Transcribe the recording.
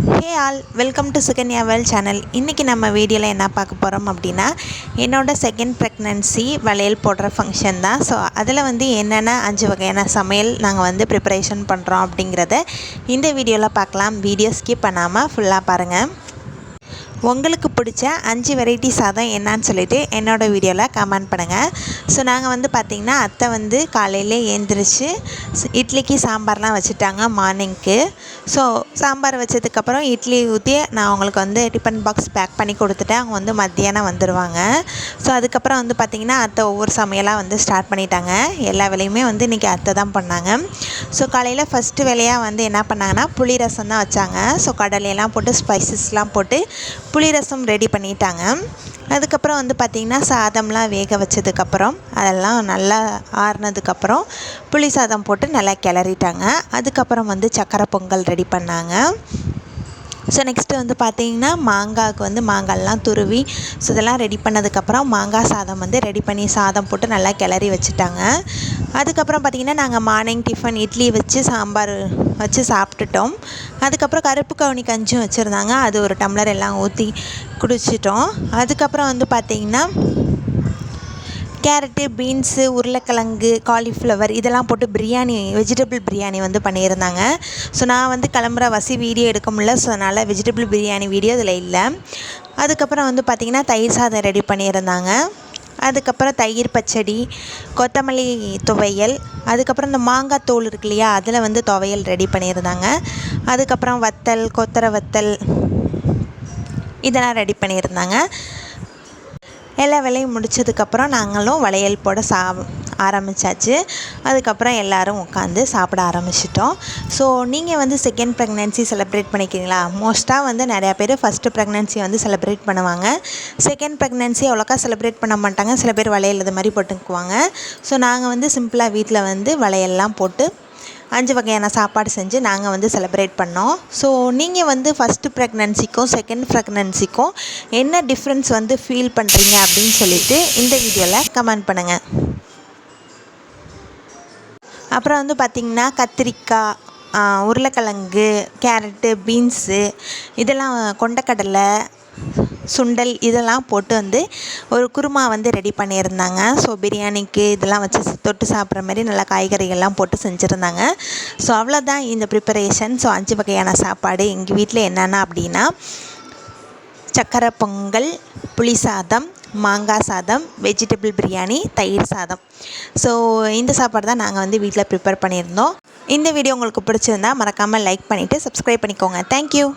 Hey all, welcome to Sukanya world channel. இன்றைக்கி நம்ம வீடியோவில் என்ன பார்க்க போகிறோம் அப்படின்னா, என்னோடய செகண்ட் ப்ரெக்னன்சி வளையல் போடுற ஃபங்க்ஷன் தான். ஸோ அதில் என்னென்ன 5 வகையான சமையல் நாங்கள் ப்ரிப்பரேஷன் பண்ணுறோம் அப்படிங்கிறத இந்த வீடியோவில் பார்க்கலாம். வீடியோ ஸ்கிப் பண்ணாமல் ஃபுல்லாக பாருங்கள். உங்களுக்கு பிடிச்ச 5 வெரைட்டி சாதம் என்னான்னு சொல்லிவிட்டு என்னோடய வீடியோவில் கமெண்ட் பண்ணுங்கள். ஸோ நாங்கள் பார்த்திங்கன்னா அத்தை காலையிலே எழுந்திரிச்சு இட்லிக்கு சாம்பார்லாம் வச்சுட்டாங்க மார்னிங்க்கு. ஸோ சாம்பார் வச்சதுக்கப்புறம் இட்லி ஊற்றி நான் அவங்களுக்கு டிஃபன் பாக்ஸ் பேக் பண்ணி கொடுத்துட்டேன். அவங்க மத்தியானம் வந்துடுவாங்க. ஸோ அதுக்கப்புறம் பார்த்திங்கன்னா அத்தை ஒவ்வொரு சமையலாக ஸ்டார்ட் பண்ணிட்டாங்க. எல்லா வேலையுமே இன்றைக்கி அத்தை தான் பண்ணாங்க. ஸோ காலையில் ஃபஸ்ட்டு வேலையாக என்ன பண்ணாங்கன்னா புளி ரசம் தான் வச்சாங்க. ஸோ கடலையெல்லாம் போட்டு ஸ்பைசஸ்லாம் போட்டு புளி ரசம் ரெடி பண்ணிட்டாங்க. அதுக்கப்புறம் பார்த்திங்கன்னா சாதம்லாம் வேக வச்சதுக்கப்புறம் அதெல்லாம் நல்லா ஆறுனதுக்கப்புறம் புளி சாதம் போட்டு நல்லா கிளறிட்டாங்க. அதுக்கப்புறம் சக்கரை பொங்கல் ரெடி பண்ணாங்க. ஸோ நெக்ஸ்ட்டு பார்த்திங்கன்னா மாங்காய்க்கு மாங்காய்லாம் துருவி ஸோ இதெல்லாம் ரெடி பண்ணதுக்கப்புறம் மாங்காய் சாதம் ரெடி பண்ணி சாதம் போட்டு நல்லா கிளறி வச்சுட்டாங்க. அதுக்கப்புறம் பார்த்திங்கன்னா நாங்கள் மார்னிங் டிஃபன் இட்லி வச்சு சாம்பார் வச்சு சாப்பிட்டுட்டோம். அதுக்கப்புறம் கருப்பு கவுனி கஞ்சும் வச்சுருந்தாங்க. அது ஒரு டம்ளர் எல்லாம் ஊற்றி குடிச்சிட்டோம். அதுக்கப்புறம் பார்த்திங்கன்னா கேரட்டு, பீன்ஸு, உருளைக்கிழங்கு, காலிஃப்ளவர் இதெல்லாம் போட்டு பிரியாணி, வெஜிடபிள் பிரியாணி பண்ணியிருந்தாங்க. ஸோ நான் கிளம்புற வீடியோ எடுக்க முடியல. ஸோ அதனால் வெஜிடபிள் பிரியாணி வீடியோ இதில் இல்லை. அதுக்கப்புறம் பார்த்திங்கன்னா தயிர் சாதம் ரெடி பண்ணியிருந்தாங்க. அதுக்கப்புறம் தயிர் பச்சடி, கொத்தமல்லி துவையல், அதுக்கப்புறம் இந்த மாங்காய் தோல் இருக்கு இல்லையா, அதில் துவையல் ரெடி பண்ணியிருந்தாங்க. அதுக்கப்புறம் வத்தல், கொத்தரை வத்தல் இதெல்லாம் ரெடி பண்ணியிருந்தாங்க. எல்லா வேலையும் முடித்ததுக்கப்புறம் நாங்களும் வளையல் போட ஆரம்பித்தாச்சு. அதுக்கப்புறம் எல்லோரும் உட்காந்து சாப்பிட ஆரம்பிச்சிட்டோம். ஸோ நீங்கள் செகண்ட் ப்ரெக்னென்சி செலிப்ரேட் பண்ணிக்கிறீங்களா? மோஸ்ட்டாக நிறையா பேர் ஃபஸ்ட்டு ப்ரெக்னென்சி செலிப்ரேட் பண்ணுவாங்க. செகண்ட் ப்ரெக்னென்சி அவ்வளோக்கா செலிப்ரேட் பண்ண மாட்டாங்க. சில பேர் வளையல் இது மாதிரி போட்டுக்குவாங்க. ஸோ நாங்கள் சிம்பிளாக வீட்டில் வளையல்லாம் போட்டு 5 வகையான சாப்பாடு செஞ்சு நாங்கள் செலிப்ரேட் பண்ணோம். ஸோ நீங்கள் ஃபஸ்ட்டு ப்ரெக்னன்சிக்கும் செகண்ட் ப்ரெக்னன்சிக்கும் என்ன டிஃப்ரென்ஸ் ஃபீல் பண்ணுறீங்க அப்படின்னு சொல்லிவிட்டு இந்த வீடியோவில் கமெண்ட் பண்ணுங்கள். அப்புறம் பார்த்திங்கன்னா கத்திரிக்காய், உருளைக்கிழங்கு, கேரட்டு, பீன்ஸு இதெல்லாம், கொண்டக்கடலை, சுண்டல் இதெல்லாம் போட்டு ஒரு குருமா ரெடி பண்ணியிருந்தாங்க. ஸோ பிரியாணிக்கு இதெல்லாம் வச்சு தொட்டு சாப்பிட்ற மாதிரி நல்லா காய்கறிகள்லாம் போட்டு செஞ்சுருந்தாங்க. ஸோ அவ்வளோதான் இந்த ப்ரிப்பரேஷன். ஸோ 5 வகையான சாப்பாடு எங்கள் வீட்டில் என்னென்னா அப்படின்னா சக்கரை பொங்கல், புளி சாதம், மாங்காய் சாதம், வெஜிடபிள் பிரியாணி, தயிர் சாதம். ஸோ இந்த சாப்பாடு தான் நாங்கள் வீட்டில் ப்ரிப்பேர் பண்ணியிருந்தோம். இந்த வீடியோ உங்களுக்கு பிடிச்சிருந்தா மறக்காமல் லைக் பண்ணிவிட்டு சப்ஸ்கிரைப் பண்ணிக்கோங்க. தேங்க்யூ.